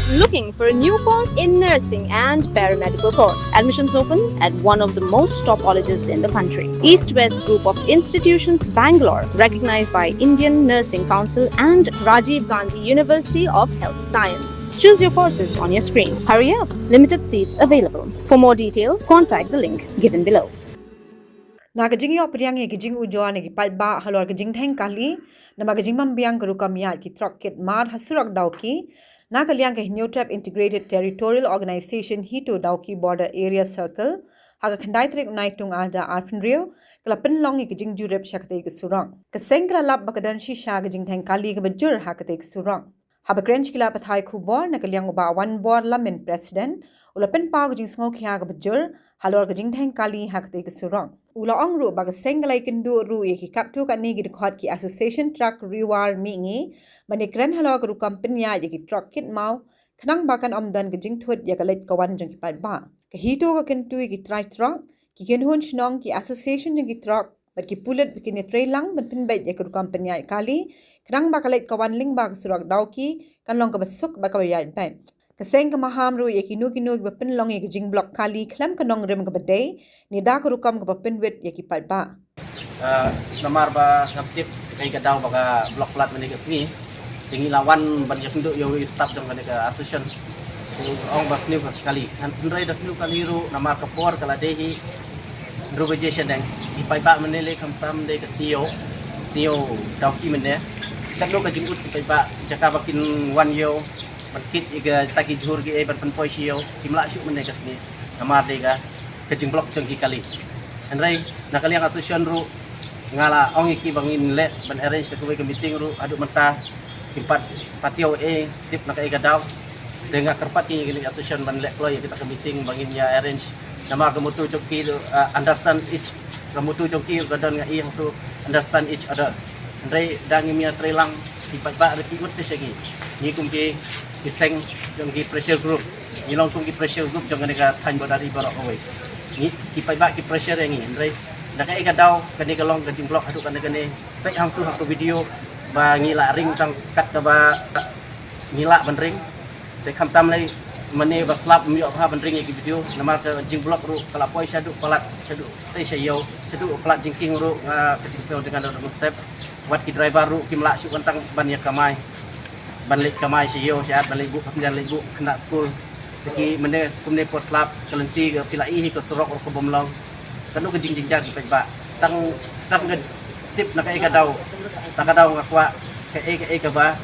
Looking for a new course in nursing and paramedical course? Admissions open at one of the most top colleges in the country. East-West Group of Institutions, Bangalore, recognized by Indian Nursing Council and Rajiv Gandhi University of Health Science. Choose your courses on your screen. Hurry up! Limited seats available. For more details, contact the link given below. Nagajing yo priang gijing ujoan gi palba halor Jingdheng kali nama gijing mambiang guru kamya ki trokket mar Surok Dawki Nagaliang ke New Trap Integrated Territorial Organization HITO Dawki Border Area Circle haga khandai trek unai tung alda arpenrio kala penlong gi jing jurep shakte gi surang ka sengkra lab bakadan shisha gi Jingdheng kali gi bajur hakate gi surang haba grench kila pathai khubor nakaliang ba one bor lamin president ula pen pau gi jing sngo khia gi bajur halor gi Jingdheng kali hakate gi surang ula ongru baga senglai kindu ru ye ki kaptu ka ni gi khot ki association truck reward mingi mane kran halor gru company ya ye ki truck kit mau khnang bakan omdan gi jing thut ya galet kawan jang ki pat ba ka hito ka kintu ki try truck ki ken hun shnong ki association jang ki truck bat ki pulet ki ne tray lang ban pin bet ya gru company ya kali khnang bakalet kawan ling bag Surok Dawki kan long ka basuk ba ka ya ban kaseng ka Maham ru ye kinu ba pin long ye jing block kali khlam ka nong rem ka badai ni da ka rukam ka pin wet ye ki pat ba namar ba ngaptip kay ka daw baka block plat mani ka sini tingi lawan ban ya kundu yo staff dong ka association ong bas new kali han ndrai das new kali ru namar ka por kala dehi rubejation deng ipai ba manile kamtam de ka CEO Dawki mende tak lo ka jingut ipai ba jaka bakin one yo kit iga taki jhur gi ban pen poisio kimla shu mende ka sini namar de ka kejing blok jong ki kali andrai nakali ang association ru ngala ong iki bangin le ban arrange ko ke meeting ru adu menta timpat patio tip nak iga daw dengan kerpat ki association ban le lo kita ke meeting bangin ya arrange namar kemutu joki understand each kemutu joki gadon nga ing tu understand each other andrai dangi mia trelang timpat ba report ke segi ni kum ki kiseng jong ki pressure group ni long kum ki pressure group jong ka than bodari barok oi ni ki pai ba ki pressure ngi andrai nak ai ka daw kani ka long ka jing block adu kan kani pe hang tu video ba ngila ring tang kat ka ba ngila ban ring te kham tam lai mane ba slap mi op ha ban ring ki video nama ka jing block ru kala poi shadu palat shadu te shayo shadu palat jingking ru ka jing so dengan do step wat ki driver ru kimla shu bantang ban ya kamai ban lek kamai shayo shat ban lek bu passenger lek bu kena school ki mane kumne pos slap kalenti ka pilai hi ka Surok ko bomlong kanu ke jing jar ki ba tang ga tip nak ai ka daw tak daw ngakwa ke ka ba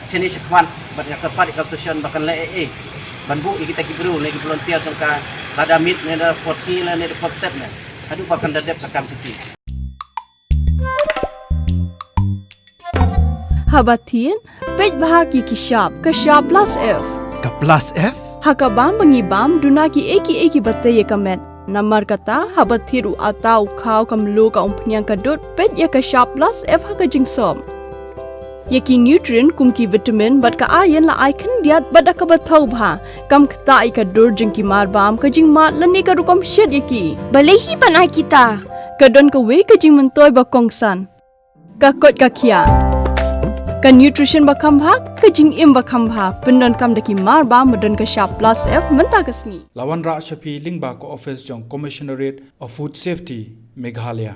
chini shkwan bat ka pat ka association bakan le ban bu kita ki bru le ki volunteer tong ka rada mit ne da for skill ne da for step ne adu bakan da dep ka kam tuki Habatin pej bahagi ki sharp plus F ka plus F hakabam bangi bam dunaki eki bataye kamet namar kata habathiru atau khau kamlo ka umpnyang kadut pej ya ka sharp plus F haka jingsom yaki nutrient kumki vitamin bat ka iron la icon diat bat ka bathau bha kam khta ai ka dur jingki mar bam ka jing mat lani ka rukom shed yaki balehi banai kita ka don ka we ka jing mentoy ba kongsan ka kot ka khia ka nutrition ba khambha ka jing im ba khambha pindon kam daki mar ba modon ka sharp plus F menta kasni lawan ra shapi lingba ko office jong commissionerate of food safety Meghalaya